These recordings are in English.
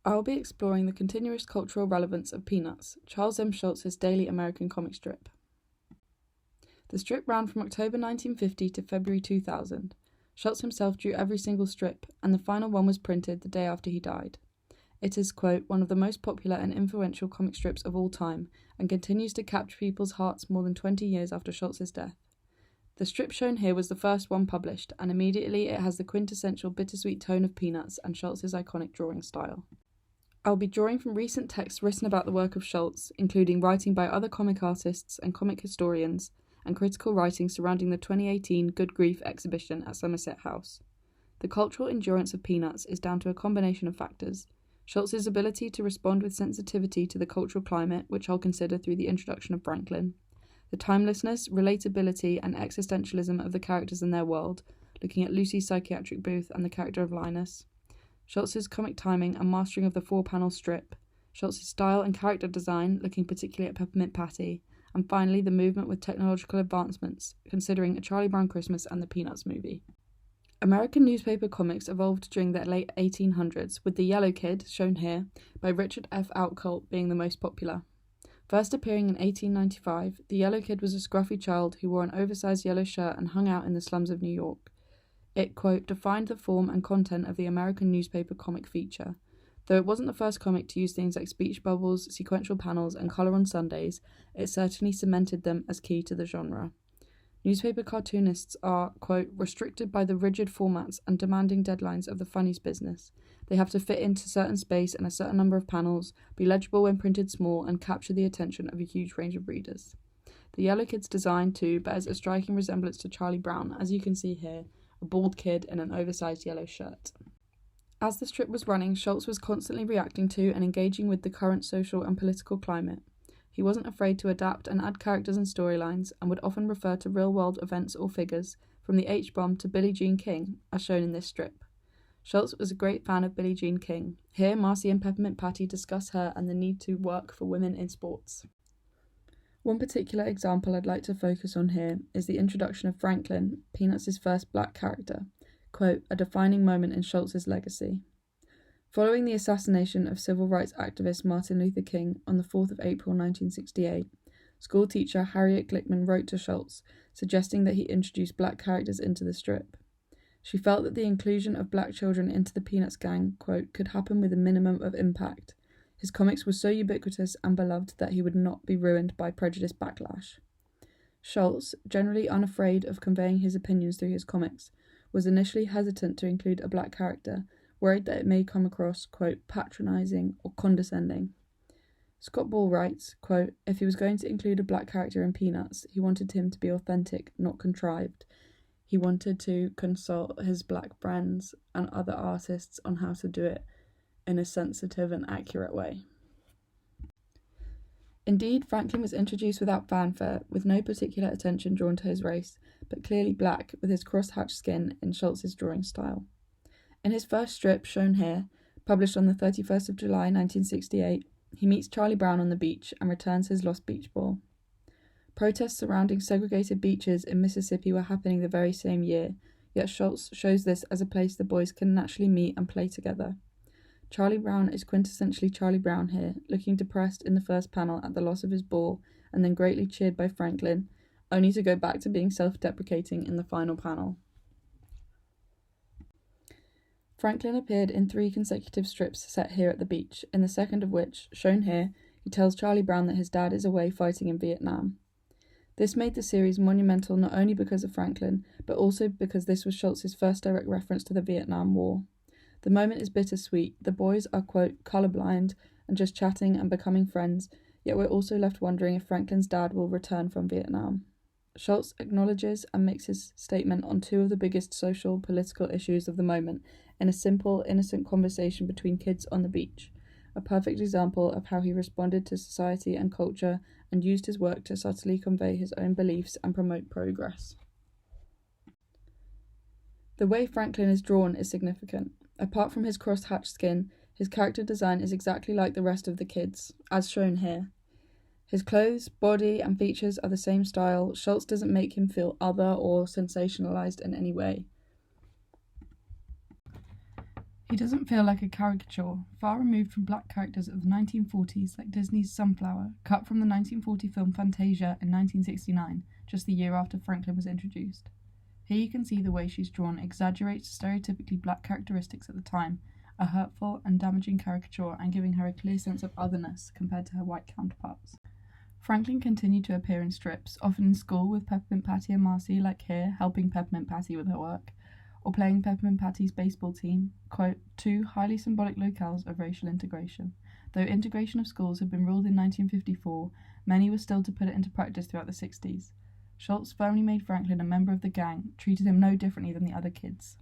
I will be exploring the continuous cultural relevance of Peanuts, Charles M. Schulz's daily American comic strip. The strip ran from October 1950 to February 2000. Schulz himself drew every single strip, and the final one was printed the day after he died. It is, quote, one of the most popular and influential comic strips of all time, and continues to capture people's hearts more than 20 years after Schulz's death. The strip shown here was the first one published, and immediately it has the quintessential bittersweet tone of Peanuts and Schulz's iconic drawing style. I'll be drawing from recent texts written about the work of Schulz, including writing by other comic artists and comic historians, and critical writing surrounding the 2018 Good Grief exhibition at Somerset House. The cultural endurance of Peanuts is down to a combination of factors: Schulz's ability to respond with sensitivity to the cultural climate, which I'll consider through the introduction of Franklin, the timelessness, relatability, and existentialism of the characters in their world, looking at Lucy's psychiatric booth and the character of Linus, Schulz's comic timing and mastering of the 4-panel strip, Schulz's style and character design, looking particularly at Peppermint Patty, and finally the movement with technological advancements, considering A Charlie Brown Christmas and the Peanuts movie. American newspaper comics evolved during the late 1800s, with The Yellow Kid, shown here, by Richard F. Outcault being the most popular. First appearing in 1895, The Yellow Kid was a scruffy child who wore an oversized yellow shirt and hung out in the slums of New York. It, quote, defined the form and content of the American newspaper comic feature. Though it wasn't the first comic to use things like speech bubbles, sequential panels, and colour on Sundays, it certainly cemented them as key to the genre. Newspaper cartoonists are, quote, restricted by the rigid formats and demanding deadlines of the funnies business. They have to fit into certain space and a certain number of panels, be legible when printed small, and capture the attention of a huge range of readers. The Yellow Kid's design, too, bears a striking resemblance to Charlie Brown, as you can see here, a bald kid in an oversized yellow shirt. As the strip was running, Schulz was constantly reacting to and engaging with the current social and political climate. He wasn't afraid to adapt and add characters and storylines, and would often refer to real-world events or figures, from the H-bomb to Billie Jean King, as shown in this strip. Schulz was a great fan of Billie Jean King. Here, Marcy and Peppermint Patty discuss her and the need to work for women in sports. One particular example I'd like to focus on here is the introduction of Franklin, Peanuts' first black character, quote, a defining moment in Schulz's legacy. Following the assassination of civil rights activist Martin Luther King on the 4th of April 1968, schoolteacher Harriet Glickman wrote to Schulz, suggesting that he introduce black characters into the strip. She felt that the inclusion of black children into the Peanuts gang, quote, could happen with a minimum of impact. His comics were so ubiquitous and beloved that he would not be ruined by prejudice backlash. Schulz, generally unafraid of conveying his opinions through his comics, was initially hesitant to include a black character, worried that it may come across, quote, patronising or condescending. Scott Ball writes, quote, if he was going to include a black character in Peanuts, he wanted him to be authentic, not contrived. He wanted to consult his black friends and other artists on how to do it in a sensitive and accurate way. Indeed, Franklin was introduced without fanfare, with no particular attention drawn to his race, but clearly black, with his cross-hatched skin in Schulz's drawing style. In his first strip, shown here, published on the 31st of July 1968, he meets Charlie Brown on the beach and returns his lost beach ball. Protests surrounding segregated beaches in Mississippi were happening the very same year, yet Schulz shows this as a place the boys can naturally meet and play together. Charlie Brown is quintessentially Charlie Brown here, looking depressed in the first panel at the loss of his ball, and then greatly cheered by Franklin, only to go back to being self-deprecating in the final panel. Franklin appeared in 3 consecutive strips set here at the beach, in the second of which, shown here, he tells Charlie Brown that his dad is away fighting in Vietnam. This made the series monumental not only because of Franklin, but also because this was Schulz's first direct reference to the Vietnam War. The moment is bittersweet. The boys are, quote, colourblind and just chatting and becoming friends, yet we're also left wondering if Franklin's dad will return from Vietnam. Schulz acknowledges and makes his statement on 2 of the biggest social, political issues of the moment in a simple, innocent conversation between kids on the beach, a perfect example of how he responded to society and culture and used his work to subtly convey his own beliefs and promote progress. The way Franklin is drawn is significant. Apart from his cross-hatched skin, his character design is exactly like the rest of the kids, as shown here. His clothes, body, and features are the same style. Schulz doesn't make him feel other or sensationalized in any way. He doesn't feel like a caricature, far removed from black characters of the 1940s like Disney's Sunflower, cut from the 1940 film Fantasia in 1969, just the year after Franklin was introduced. Here you can see the way she's drawn exaggerates stereotypically black characteristics at the time, a hurtful and damaging caricature and giving her a clear sense of otherness compared to her white counterparts. Franklin continued to appear in strips, often in school with Peppermint Patty and Marcy, like here, helping Peppermint Patty with her work, or playing Peppermint Patty's baseball team, quote, two highly symbolic locales of racial integration. Though integration of schools had been ruled in 1954, many were still to put it into practice throughout the 60s. Schultz firmly made Franklin a member of the gang, treated him no differently than the other kids.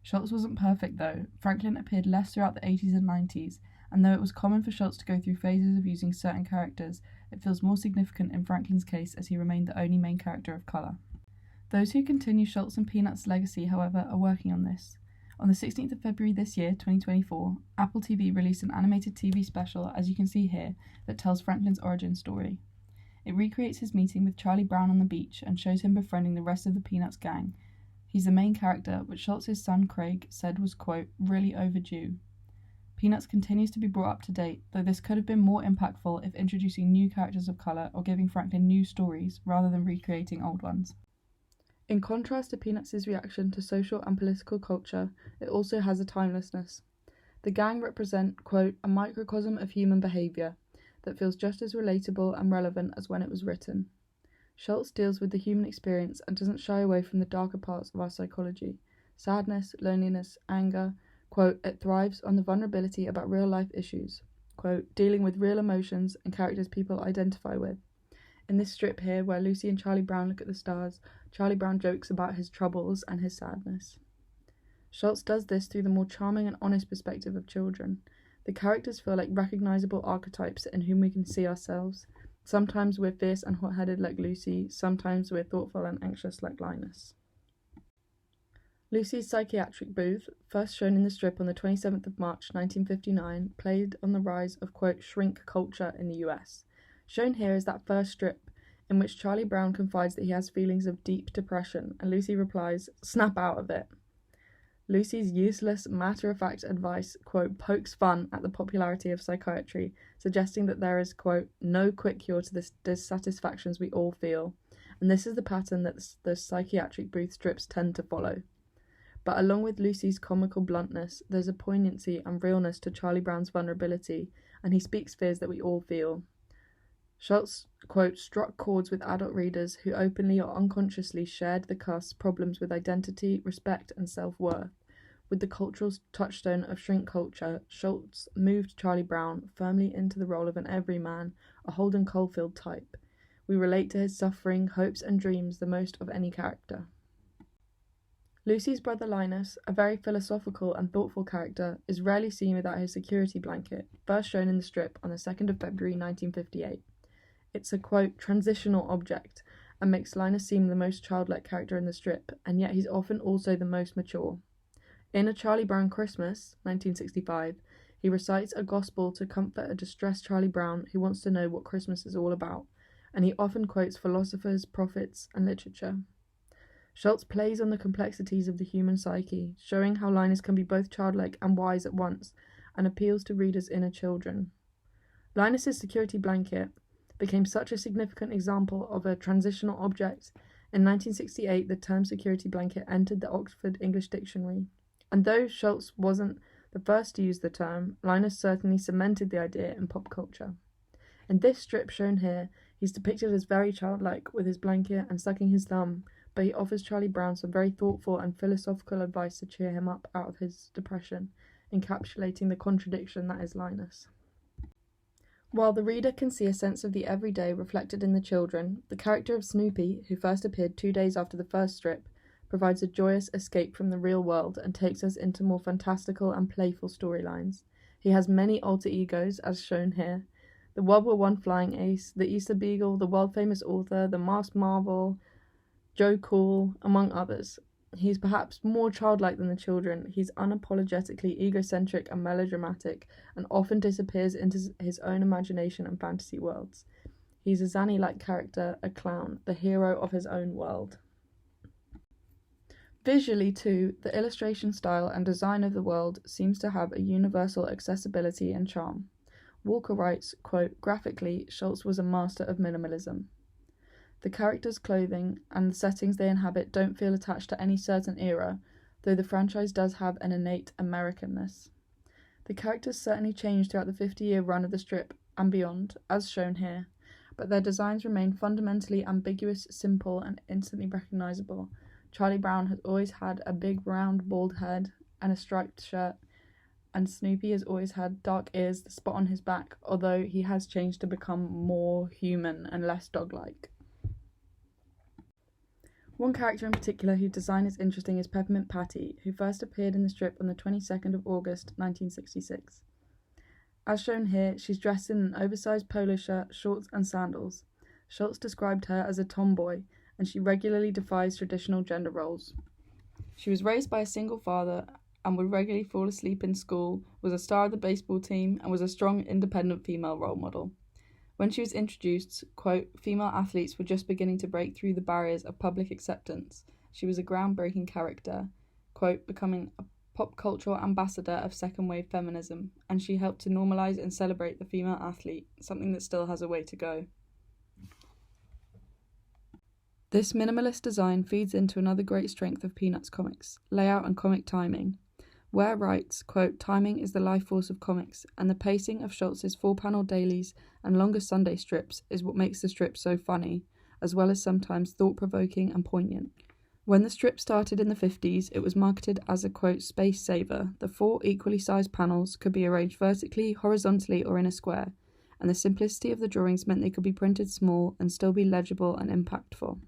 Schultz wasn't perfect, though. Franklin appeared less throughout the 80s and 90s, and though it was common for Schultz to go through phases of using certain characters, it feels more significant in Franklin's case as he remained the only main character of colour. Those who continue Schultz and Peanuts' legacy, however, are working on this. On the 16th of February this year, 2024, Apple TV released an animated TV special, as you can see here, that tells Franklin's origin story. It recreates his meeting with Charlie Brown on the beach and shows him befriending the rest of the Peanuts gang. He's the main character, which Schultz's son Craig said was, quote, really overdue. Peanuts continues to be brought up to date, though this could have been more impactful if introducing new characters of colour or giving Franklin new stories rather than recreating old ones. In contrast to Peanuts' reaction to social and political culture, it also has a timelessness. The gang represent, quote, a microcosm of human behaviour that feels just as relatable and relevant as when it was written. Schultz deals with the human experience and doesn't shy away from the darker parts of our psychology. Sadness, loneliness, anger, quote, it thrives on the vulnerability about real-life issues, quote, dealing with real emotions and characters people identify with. In this strip here, where Lucy and Charlie Brown look at the stars, Charlie Brown jokes about his troubles and his sadness. Schultz does this through the more charming and honest perspective of children. The characters feel like recognisable archetypes in whom we can see ourselves. Sometimes we're fierce and hot-headed like Lucy, sometimes we're thoughtful and anxious like Linus. Lucy's psychiatric booth, first shown in the strip on the 27th of March 1959, played on the rise of, quote, shrink culture in the US. Shown here is that first strip, in which Charlie Brown confides that he has feelings of deep depression, and Lucy replies, snap out of it. Lucy's useless, matter-of-fact advice, quote, pokes fun at the popularity of psychiatry, suggesting that there is, quote, no quick cure to the dissatisfactions we all feel, and this is the pattern that the psychiatric booth strips tend to follow. But along with Lucy's comical bluntness, there's a poignancy and realness to Charlie Brown's vulnerability, and he speaks fears that we all feel. Schultz, quote, struck chords with adult readers who openly or unconsciously shared the cuss problems with identity, respect, and self-worth. With the cultural touchstone of shrink culture, Schultz moved Charlie Brown firmly into the role of an everyman, a Holden Caulfield type. We relate to his suffering, hopes, and dreams the most of any character. Lucy's brother Linus, a very philosophical and thoughtful character, is rarely seen without his security blanket, first shown in the strip on the 2nd of February 1958. It's a, quote, transitional object, and makes Linus seem the most childlike character in the strip, and yet he's often also the most mature. In A Charlie Brown Christmas, 1965, he recites a gospel to comfort a distressed Charlie Brown who wants to know what Christmas is all about, and he often quotes philosophers, prophets, and literature. Schultz plays on the complexities of the human psyche, showing how Linus can be both childlike and wise at once, and appeals to readers' inner children. Linus's security blanket became such a significant example of a transitional object. In 1968, the term security blanket entered the Oxford English Dictionary. And though Schultz wasn't the first to use the term, Linus certainly cemented the idea in pop culture. In this strip shown here, he's depicted as very childlike with his blanket and sucking his thumb, but he offers Charlie Brown some very thoughtful and philosophical advice to cheer him up out of his depression, encapsulating the contradiction that is Linus. While the reader can see a sense of the everyday reflected in the children, the character of Snoopy, who first appeared 2 days after the first strip, provides a joyous escape from the real world and takes us into more fantastical and playful storylines. He has many alter egos, as shown here. The World War I flying ace, the Easter Beagle, the world-famous author, the masked Marvel, Joe Cool, among others. He's perhaps more childlike than the children. He's unapologetically egocentric and melodramatic, and often disappears into his own imagination and fantasy worlds. He's a Zanny-like character, a clown, the hero of his own world. Visually, too, the illustration style and design of the world seems to have a universal accessibility and charm. Walker writes, quote, "Graphically, Schultz was a master of minimalism. The characters' clothing and the settings they inhabit don't feel attached to any certain era, though the franchise does have an innate Americanness. The characters certainly change throughout the 50-year run of the strip and beyond, as shown here, but their designs remain fundamentally ambiguous, simple, and instantly recognizable. Charlie Brown has always had a big round bald head and a striped shirt, and Snoopy has always had dark ears, the spot on his back, although he has changed to become more human and less dog-like. One character in particular whose design is interesting is Peppermint Patty, who first appeared in the strip on the 22nd of August 1966. As shown here, she's dressed in an oversized polo shirt, shorts, and sandals. Schultz described her as a tomboy, and she regularly defies traditional gender roles. She was raised by a single father and would regularly fall asleep in school, was a star of the baseball team, and was a strong, independent female role model. When she was introduced, quote, female athletes were just beginning to break through the barriers of public acceptance. She was a groundbreaking character, quote, becoming a pop cultural ambassador of second-wave feminism, and she helped to normalize and celebrate the female athlete, something that still has a way to go. This minimalist design feeds into another great strength of Peanuts comics, layout and comic timing. Ware writes, quote, timing is the life force of comics, and the pacing of Schultz's 4-panel dailies and longer Sunday strips is what makes the strip so funny, as well as sometimes thought-provoking and poignant. When the strip started in the 50s, it was marketed as a, quote, space saver. The 4 equally sized panels could be arranged vertically, horizontally, or in a square, and the simplicity of the drawings meant they could be printed small and still be legible and impactful.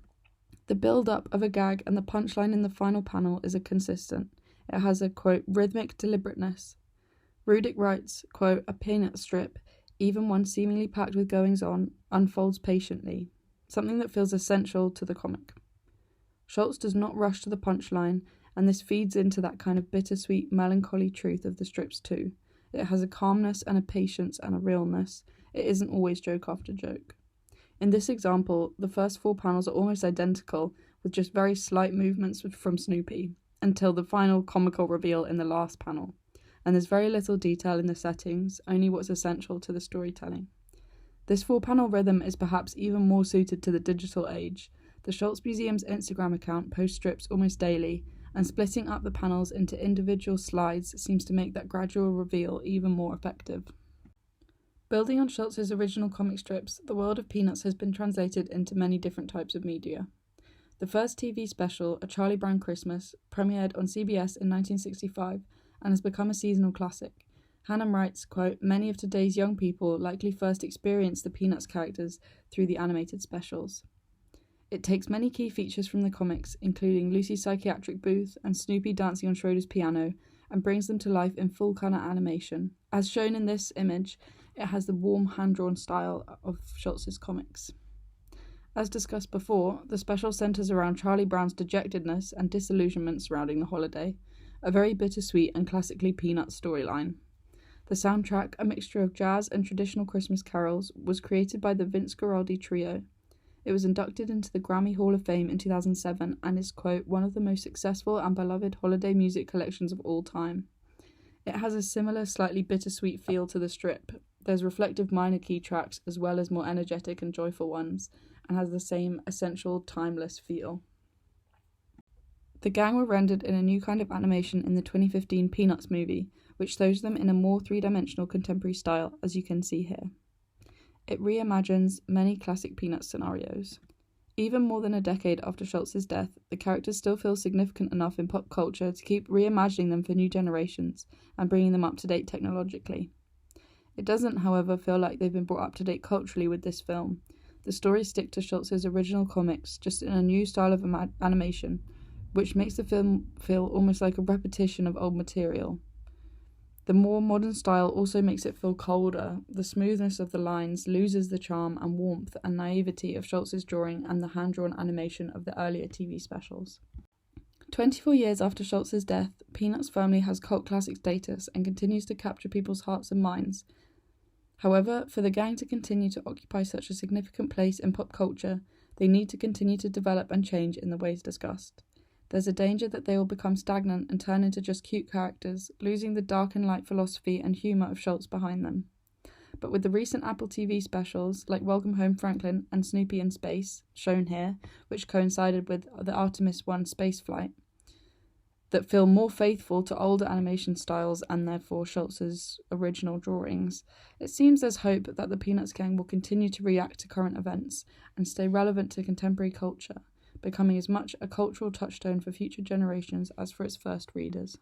The build-up of a gag and the punchline in the final panel is consistent. It has a, quote, rhythmic deliberateness. Rudick writes, quote, a peanut strip, even one seemingly packed with goings-on, unfolds patiently, something that feels essential to the comic. Schultz does not rush to the punchline, and this feeds into that kind of bittersweet, melancholy truth of the strips too. It has a calmness and a patience and a realness. It isn't always joke after joke. In this example, the first 4 panels are almost identical, with just very slight movements from Snoopy, until the final comical reveal in the last panel. And there's very little detail in the settings, only what's essential to the storytelling. This 4-panel rhythm is perhaps even more suited to the digital age. The Schultz Museum's Instagram account posts strips almost daily, and splitting up the panels into individual slides seems to make that gradual reveal even more effective. Building on Schultz's original comic strips, the world of Peanuts has been translated into many different types of media. The first TV special, A Charlie Brown Christmas, premiered on CBS in 1965 and has become a seasonal classic. Hannam writes, quote, many of today's young people likely first experienced the Peanuts characters through the animated specials. It takes many key features from the comics, including Lucy's psychiatric booth and Snoopy dancing on Schroeder's piano, and brings them to life in full colour animation. As shown in this image, it has the warm hand-drawn style of Schultz's comics. As discussed before, the special centres around Charlie Brown's dejectedness and disillusionment surrounding the holiday, a very bittersweet and classically Peanuts storyline. The soundtrack, a mixture of jazz and traditional Christmas carols, was created by the Vince Guaraldi Trio. It was inducted into the Grammy Hall of Fame in 2007 and is, quote, one of the most successful and beloved holiday music collections of all time. It has a similar, slightly bittersweet feel to the strip. There's reflective minor key tracks as well as more energetic and joyful ones, and has the same essential, timeless feel. The gang were rendered in a new kind of animation in the 2015 Peanuts movie, which shows them in a more three-dimensional contemporary style, as you can see here. It reimagines many classic Peanuts scenarios. Even more than a decade after Schultz's death, the characters still feel significant enough in pop culture to keep reimagining them for new generations and bringing them up to date technologically. It doesn't, however, feel like they've been brought up to date culturally with this film. The stories stick to Schultz's original comics, just in a new style of animation, which makes the film feel almost like a repetition of old material. The more modern style also makes it feel colder. The smoothness of the lines loses the charm and warmth and naivety of Schultz's drawing and the hand-drawn animation of the earlier TV specials. 24 years after Schultz's death, Peanuts firmly has cult classic status and continues to capture people's hearts and minds. However, for the gang to continue to occupy such a significant place in pop culture, they need to continue to develop and change in the ways discussed. there's a danger that they will become stagnant and turn into just cute characters, losing the dark and light philosophy and humour of Schultz behind them. But with the recent Apple TV specials, like Welcome Home Franklin and Snoopy in Space, shown here, which coincided with the Artemis 1 spaceflight, that feel more faithful to older animation styles and therefore Schultz's original drawings, it seems there's hope that the Peanuts gang will continue to react to current events and stay relevant to contemporary culture, becoming as much a cultural touchstone for future generations as for its first readers.